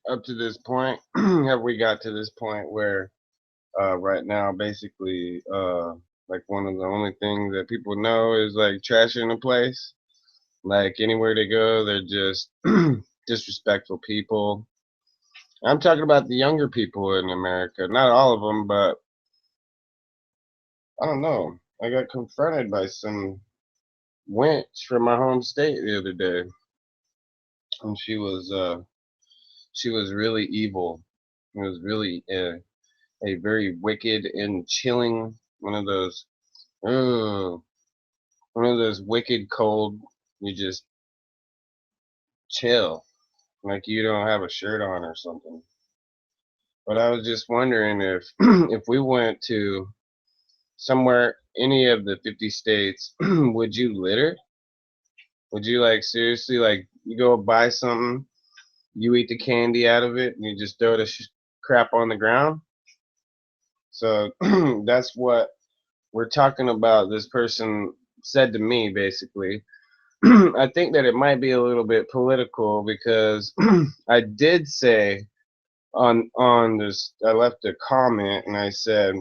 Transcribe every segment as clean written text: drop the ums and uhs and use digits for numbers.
up to this point, have we got to this point where right now basically like one of the only things that people know is like trashing a place. Like anywhere they go, they're just disrespectful people. I'm talking about the younger people in America, not all of them, but I don't know. I got confronted by some wench from my home state the other day, and she was really evil. It was really a very wicked and chilling uh, one of those wicked cold. You just chill like you don't have a shirt on or something. But I was just wondering if if we went to somewhere any of the 50 states, would you litter? Would you like seriously like you go buy something, you eat the candy out of it, and you just throw the crap on the ground? So that's what we're talking about. This person said to me basically. I think that it might be a little bit political because I did say on this, I left a comment and I said,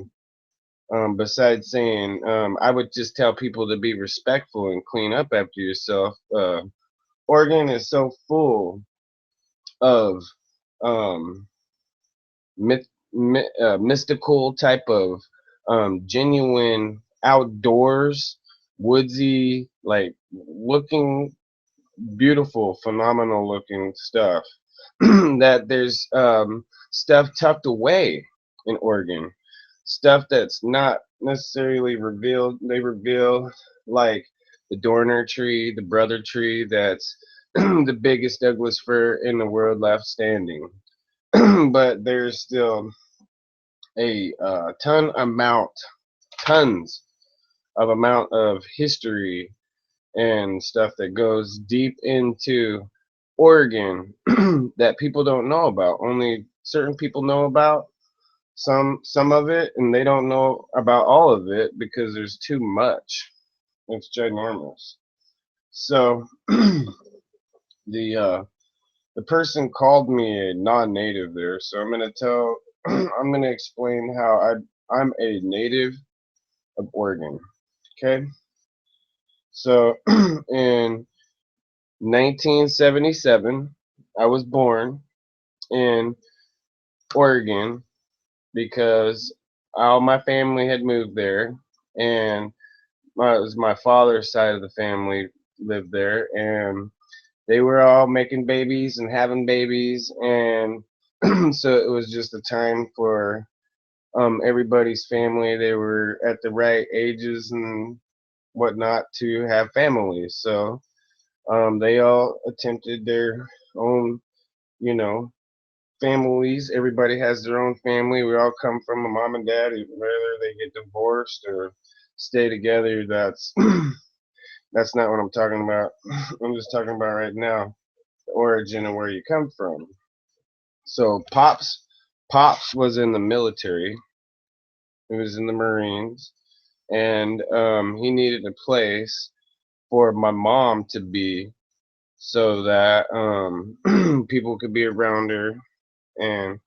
besides saying I would just tell people to be respectful and clean up after yourself. Oregon is so full of um, mystical type of genuine outdoors, woodsy, like looking beautiful, phenomenal looking stuff. That there's stuff tucked away in Oregon, stuff that's not necessarily revealed. They reveal like the Dorner tree, the brother tree, that's the biggest Douglas fir in the world left standing. But there's still a tons of amount of history and stuff that goes deep into Oregon that people don't know about. Only certain people know about some of it, and they don't know about all of it because there's too much. It's ginormous. So the person called me a non-native there. So I'm gonna tell I'm gonna explain how I'm a native of Oregon. Okay. So in 1977, I was born in Oregon because all my family had moved there, and it was my father's side of the family lived there, and they were all making babies and having babies, and so it was just a time for everybody's family. They were at the right ages and whatnot to have families, so they all attempted their own, you know, families. Everybody has their own family. We all come from a mom and dad. Whether they get divorced or stay together, that's that's not what I'm talking about. I'm just talking about right now the origin of where you come from. So pops was in the military. He was in the Marines, and he needed a place for my mom to be so that people could be around her, and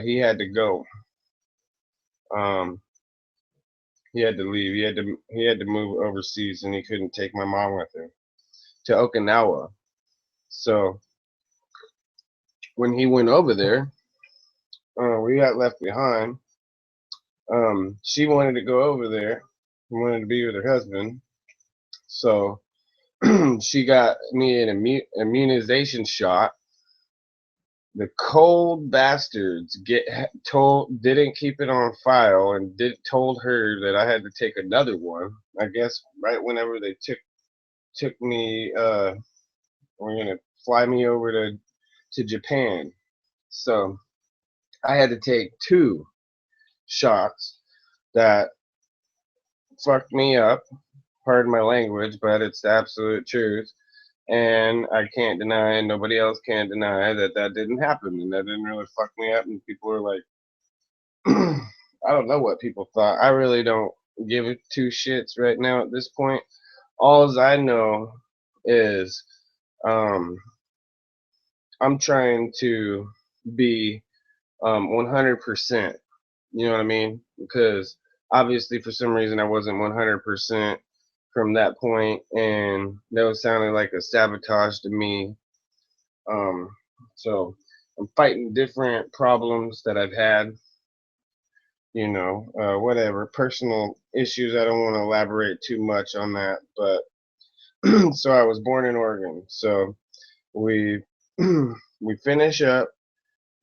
he had to go. Um, he had to leave. He had to move overseas, and he couldn't take my mom with him to Okinawa. So when he went over there, we got left behind. She wanted to go over there, wanted to be with her husband. So she got me an immunization shot. The cold bastards didn't keep it on file and told her that I had to take another one. I guess right whenever they took me, we're gonna fly me over to Japan. So I had to take two shots that fucked me up. Pardon my language, but it's the absolute truth. And I can't deny, and nobody else can deny that that didn't happen, and that didn't really fuck me up. And people were like, I don't know what people thought. I really don't give it two shits right now at this point. All I know is um, I'm trying to be 100%. You know what I mean? Because obviously, for some reason, I wasn't 100% from that point, and that was sounding like a sabotage to me. Um, so I'm fighting different problems that I've had. Whatever personal issues. I don't want to elaborate too much on that, but so I was born in Oregon. So we we finish up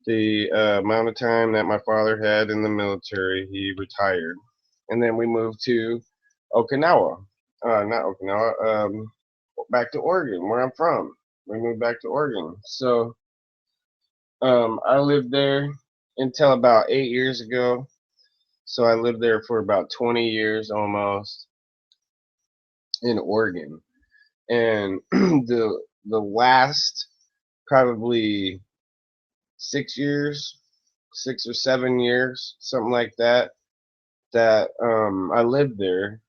the amount of time that my father had in the military. He retired, and then we moved to Okinawa. Not Okinawa. Back to Oregon, where I'm from. We moved back to Oregon. So I lived there until about 8 years ago. So I lived there for about 20 years almost in Oregon, and the last probably 6 years, 6 or 7 years, something like that, that I lived there,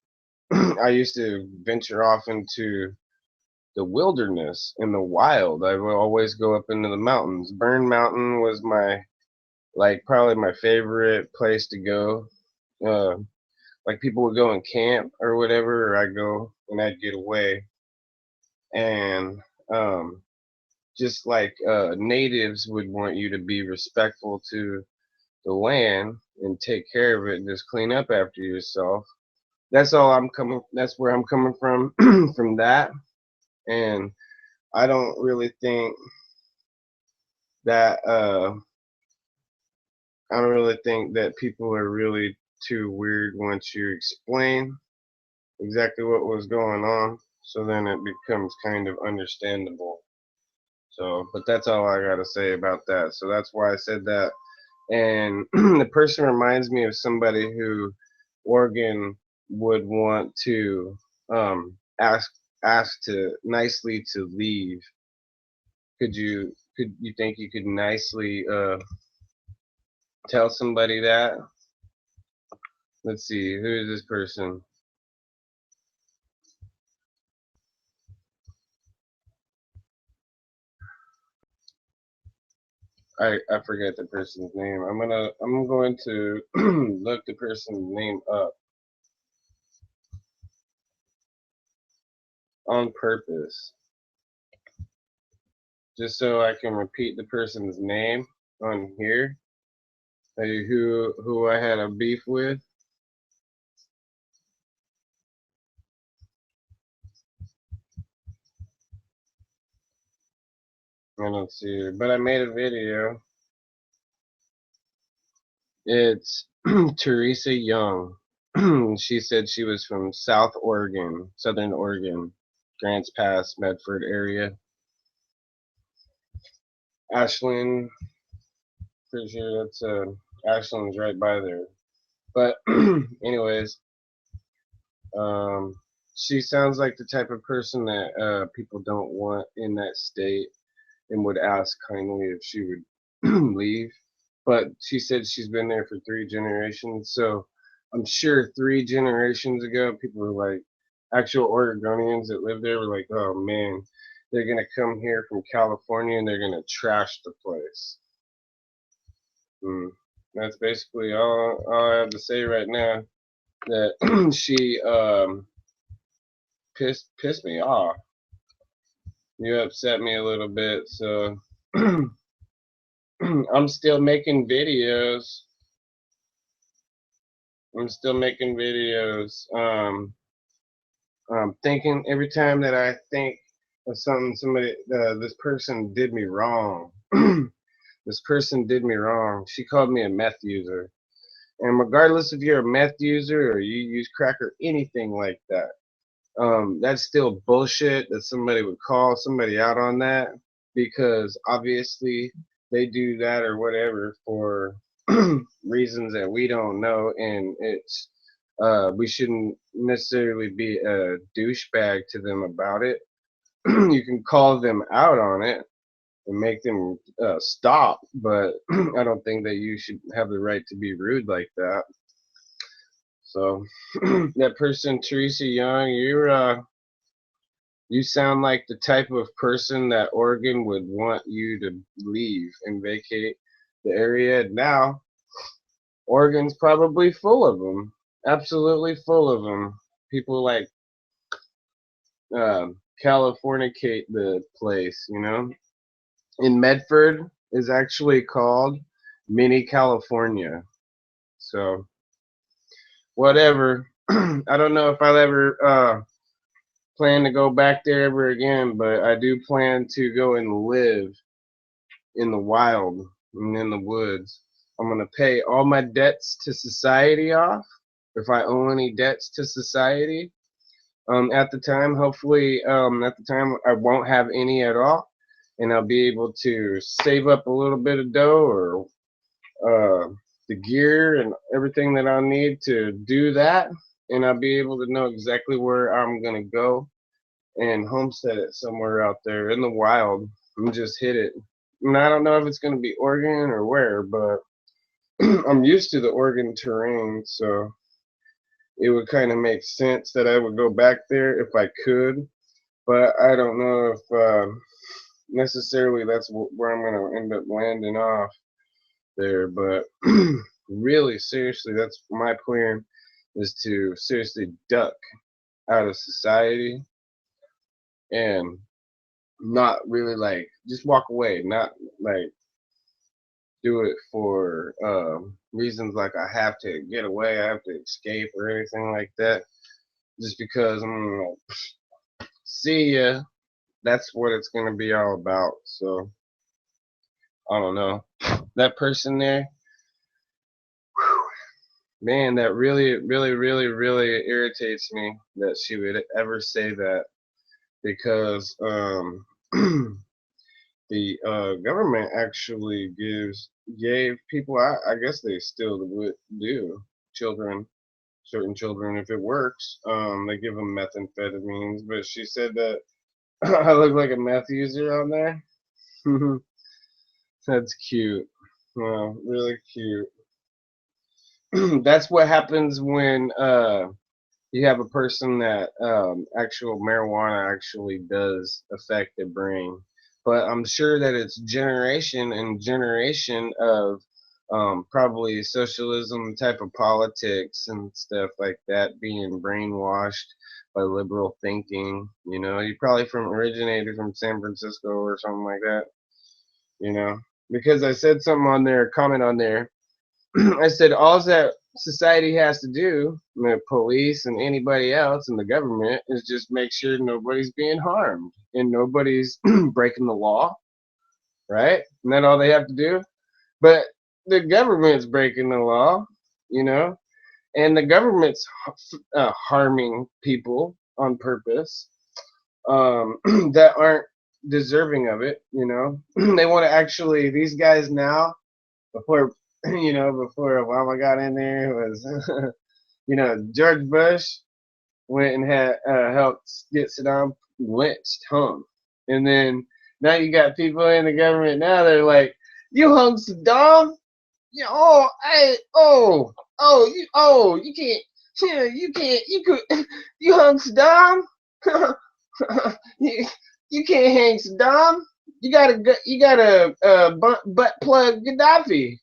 I used to venture off into the wilderness in the wild. I would always go up into the mountains. Burn Mountain was my probably my favorite place to go. Uh, like people would go and camp or whatever, or I'd go and I'd get away. And um, just like natives would want you to be respectful to the land and take care of it and just clean up after yourself. That's where I'm coming from from that. And I don't really think that people are really too weird once you explain exactly what was going on. So then it becomes kind of understandable. So, but that's all I gotta say about that. So that's why I said that. And the person reminds me of somebody who Oregon would want to ask to nicely to leave. Could you think you could nicely tell somebody that? Let's see, who is this person? I forget the person's name. I'm going to look the person's name up on purpose, just so I can repeat the person's name on here. Who I had a beef with. I don't see her, but I made a video. It's Teresa Young. She said she was from South Oregon, Southern Oregon, Grants Pass, Medford area. Ashland, pretty sure that's Ashland's right by there. But anyways, um, she sounds like the type of person that people don't want in that state and would ask kindly if she would leave. But she said she's been there for 3 generations. So I'm sure 3 generations ago, people were like, actual Oregonians that live there were like, oh man, they're going to come here from California and they're going to trash the place. That's basically all I have to say right now. That she pissed me off. You upset me a little bit, so I'm still making videos. I'm still making videos. Thinking every time that I think of something, this person did me wrong. This person did me wrong. She called me a meth user. And regardless if you're a meth user or you use crack or anything like that, that's still bullshit that somebody would call somebody out on that, because obviously they do that or whatever for reasons that we don't know, and we shouldn't necessarily be a douchebag to them about it. You can call them out on it and make them stop, but I don't think that you should have the right to be rude like that. So that person, Teresa Young, You sound like the type of person that Oregon would want you to leave and vacate the area. Now, Oregon's probably full of them. Absolutely full of them. People like Californicate the place, you know? In Medford is actually called Mini California. So, whatever. I don't know if I'll ever plan to go back there ever again, but I do plan to go and live in the wild and in the woods. I'm going to pay all my debts to society off, if I owe any debts to society. At the time, hopefully, at the time, I won't have any at all, and I'll be able to save up a little bit of dough or the gear and everything that I'll need to do that, and I'll be able to know exactly where I'm going to go and homestead it somewhere out there in the wild and just hit it. And I don't know if it's going to be Oregon or where, but I'm used to the Oregon terrain, so it would kind of make sense that I would go back there if I could. But I don't know if necessarily that's where I'm going to end up landing off there. But really, seriously, that's my plan, is to seriously duck out of society and not really like just walk away, not like do it for reasons like I have to get away, I have to escape or anything like that. Just because I'm like, see ya. That's what it's gonna be all about. So I don't know. That person there, man, that really, really, really, really irritates me that she would ever say that, because the government actually gave people, I guess they still would do, children, certain children, if it works, they give them methamphetamines. But she said that I look like a meth user on there. That's cute. Well, really cute. That's what happens when you have a person that actual marijuana actually does affect the brain. But I'm sure that it's generation and generation of probably socialism type of politics and stuff like that, being brainwashed by liberal thinking. You know, you probably originated from San Francisco or something like that. You know, because I said something on there, comment on there. I said all that society has to do, the police and anybody else and the government, is just make sure nobody's being harmed and nobody's breaking the law, right? And that's all they have to do. But the government's breaking the law, you know, and the government's harming people on purpose that aren't deserving of it, you know. They want to actually, these guys now, before before Obama got in there, was George Bush went and had helped get Saddam lynched, hung, and then now you got people in the government now. They're like, "You hung Saddam? Yeah, you can't, yeah, you can't, you could, you hung Saddam? you, you can't hang Saddam. You gotta butt plug Gaddafi."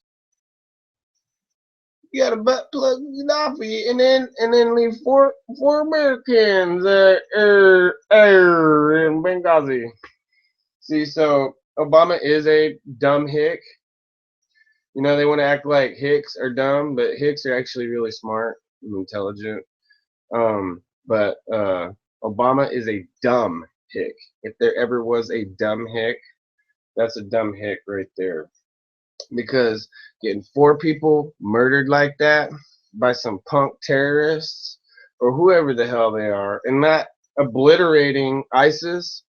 You got a butt plug Gaddafi, and then leave four Americans in Benghazi. See, so Obama is a dumb hick. You know, they want to act like hicks are dumb, but hicks are actually really smart and intelligent. But Obama is a dumb hick. If there ever was a dumb hick, that's a dumb hick right there. Because getting four people murdered like that by some punk terrorists or whoever the hell they are, and not obliterating ISIS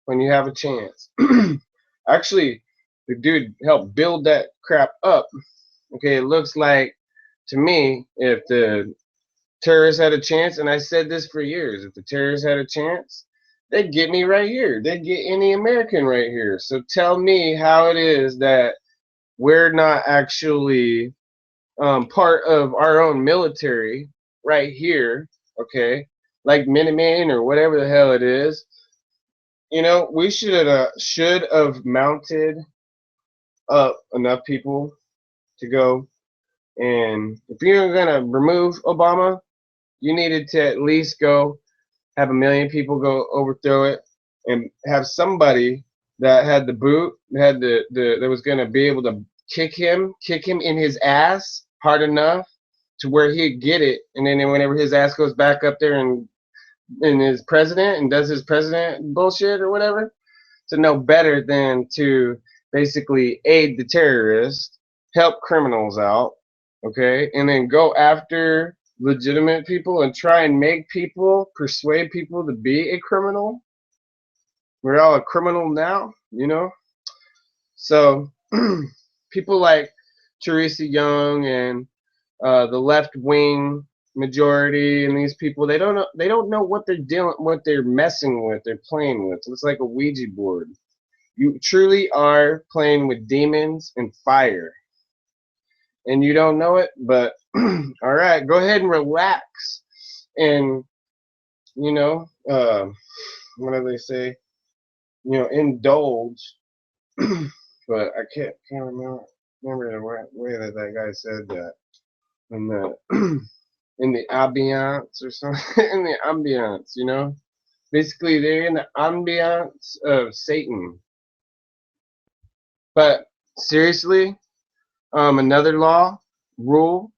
when you have a chance. Actually, the dude helped build that crap up. Okay, it looks like to me, if the terrorists had a chance, and I said this for years, if the terrorists had a chance, they'd get me right here. They'd get any American right here. So tell me how it is that we're not actually part of our own military right here, okay? Like Minutemen or whatever the hell it is. You know, we should have mounted up enough people to go. And if you're gonna remove Obama, you needed to at least go have a million people go overthrow it, and have somebody that had the boot, had the that was gonna be able to kick him in his ass hard enough to where he'd get it, and then whenever his ass goes back up there and is president and does his president bullshit or whatever, to know better than to basically aid the terrorists, help criminals out, okay, and then go after legitimate people and try and make people, persuade people to be a criminal. We're all a criminal now, you know? So people like Teresa Young and the left wing majority and these people, they don't know what they're dealing, what they're messing with, they're playing with. It's like a Ouija board. You truly are playing with demons and fire, and you don't know it. But all right, go ahead and relax, and you know, what do they say? You know, indulge. But I can't remember the way that guy said that in the in the ambiance or something. In the ambiance, you know. Basically, they're in the ambiance of Satan. But seriously, another law, rule,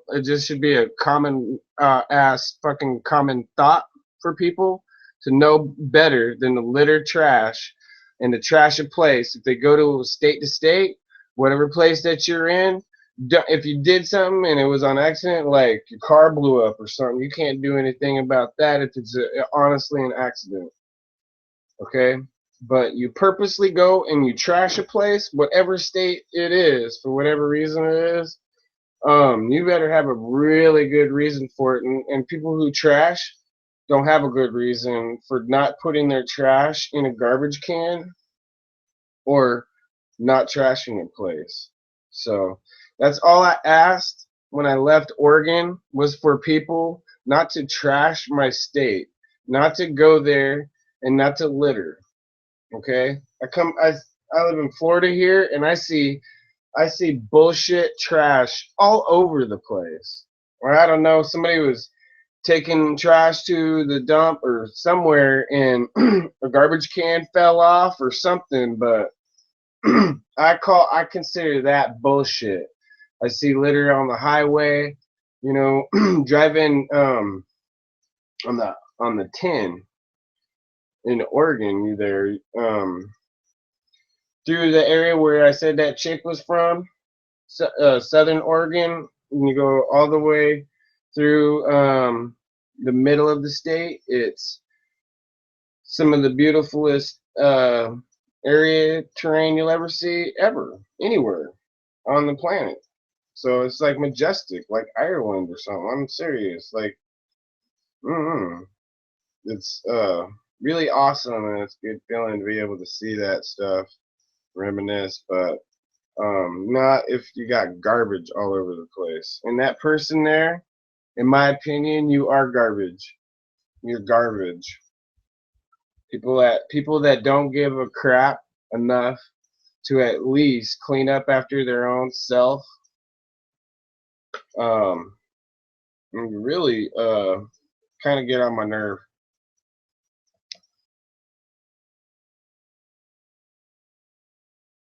it just should be a common ass fucking common thought for people to know better than to litter trash and to trash a place. If they go to state, whatever place that you're in, if you did something and it was on accident, like your car blew up or something, you can't do anything about that if it's honestly an accident. Okay? But you purposely go and you trash a place, whatever state it is, for whatever reason it is, you better have a really good reason for it. And people who trash don't have a good reason for not putting their trash in a garbage can or not trashing a place. So that's all I asked when I left Oregon, was for people not to trash my state, not to go there and not to litter. Okay, I live in Florida here, and I see bullshit trash all over the place. Or I don't know, somebody was taking trash to the dump or somewhere, and a garbage can fell off or something. But I consider that bullshit. I see litter on the highway, you know, driving on the 10 in Oregon. You there through the area where I said that chick was from, Southern Oregon, and you go all the way through the middle of the state. It's some of the beautifulest area terrain you'll ever see, ever, anywhere on the planet. So it's like majestic, like Ireland or something. I'm serious. Like, mm-hmm. It's really awesome, and it's a good feeling to be able to see that stuff, reminisce, but not if you got garbage all over the place. And that person there, in my opinion, you are garbage. You're garbage. People that don't give a crap enough to at least clean up after their own self, really kind of get on my nerve.